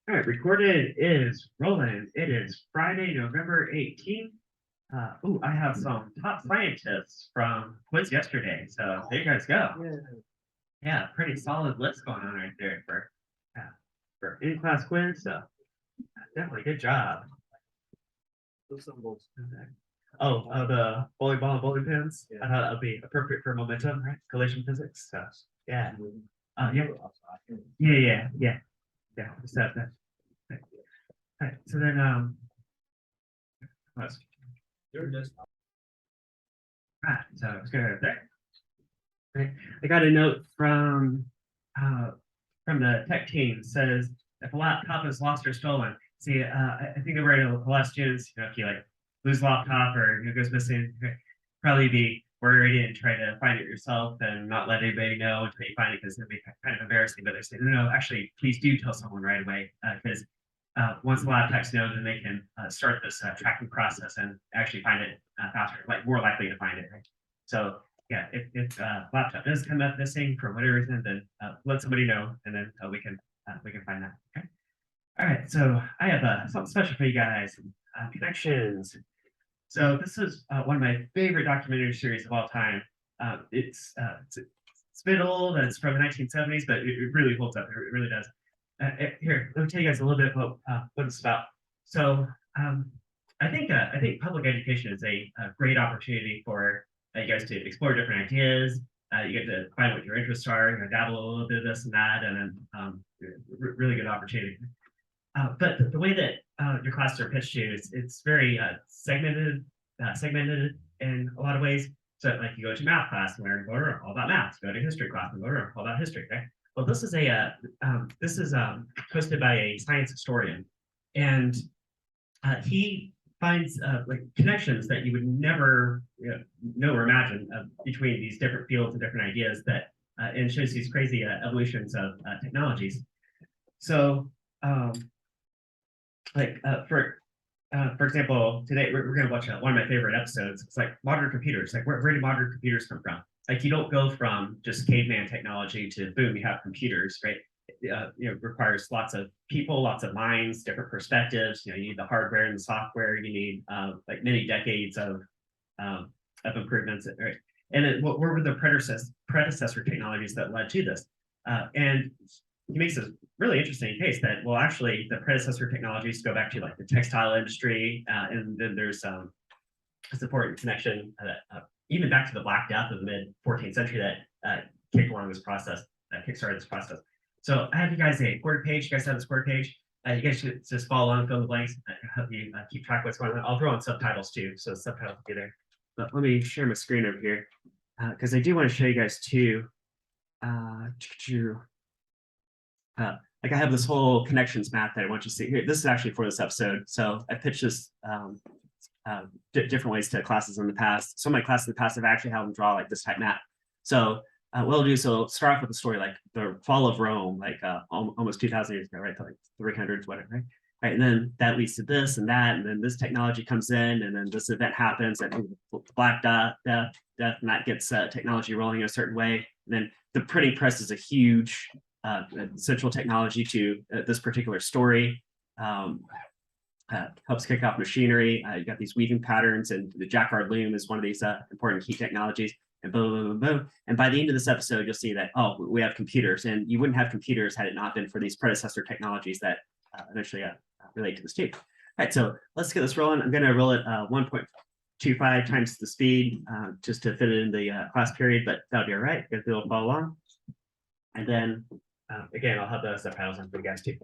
All right, recorded is rolling. It is Friday, November 18th. I have some top scientists from quiz yesterday. So there you guys go. Yeah, pretty solid list going on right there for in-class quiz. So definitely good job. The volleyball and bowling pins. I thought that would be appropriate for momentum, right? Collision physics. So yeah. Yeah. Yeah. Just that. All right. So then let's so let's go there. Right. I got a note from the tech team says if a laptop is lost or stolen, see, I think they're worried a lot of students, if you like lose a laptop or goes missing, probably be worried and try to find it yourself and not let anybody know until you find it because it'd be kind of embarrassing. But they say, no, actually, please do tell someone right away because once the lab techs know, then they can start this tracking process and actually find it faster, like more likely to find it. Right? So yeah, if laptop does come up missing for whatever reason, then let somebody know, and then we can find that. Okay. All right. So I have something special for you guys. Connections. So this is one of my favorite documentary series of all time. It's a bit old, and it's from the 1970s, but it really holds up. It really does. Here, let me tell you guys a little bit about what it's about. So I think public education is a great opportunity for you guys to explore different ideas. You get to find what your interests are, dabble a little bit of this and that, and then really good opportunity. But the way that your classes are pitched to you, it's very segmented in a lot of ways. So like you go to math class and learn all about math. Go to history class and learn all about history. Right? Well, this is hosted by a science historian, and he finds like connections that you would never know or imagine between these different fields and different ideas that and shows these crazy evolutions of technologies. So for example, today we're going to watch one of my favorite episodes. It's like modern computers. Like where did modern computers come from? Like you don't go from just caveman technology to boom, you have computers, right? Requires lots of people, lots of minds, different perspectives. You need the hardware and the software. You need like many decades of improvements. Right? And then what were the predecessor technologies that led to this? And he makes a really interesting case that, well, actually, the predecessor technologies go back to like the textile industry, and then there's a supporting connection even back to the Black Death of the mid 14th century that kicked along this process, that kickstarted this process. So I have you guys a quarter page. You guys have this quarter page. You guys should just follow along, fill in the blanks, help you keep track of what's going on. I'll throw in subtitles too, so the subtitles will be there. But let me share my screen over here because I do want to show you guys too. Like I have this whole connections map that I want you to see here. This is actually for this episode. So I pitched this different ways to classes in the past. Some of my classes in the past, I've actually had them draw like this type map. So what I'll do, so start off with a story like the fall of Rome, like almost 2,000 years ago, right? To like 300s, whatever, right? Right, and then that leads to this and that, and then this technology comes in, and then this event happens, and Black Death, and that gets technology rolling in a certain way. And then the printing press is a huge central technology to this particular story. Helps kick off machinery. You got these weaving patterns, and the Jacquard loom is one of these important key technologies. And boom, boom, boom, boom. And by the end of this episode, you'll see that, oh, we have computers, and you wouldn't have computers had it not been for these predecessor technologies that eventually relate to this too. All right, so let's get this rolling. I'm going to roll it 1.25 times the speed just to fit it in the class period, but that'll be all right. You guys will follow along. And then, again, I'll have the subtitles on for you guys too.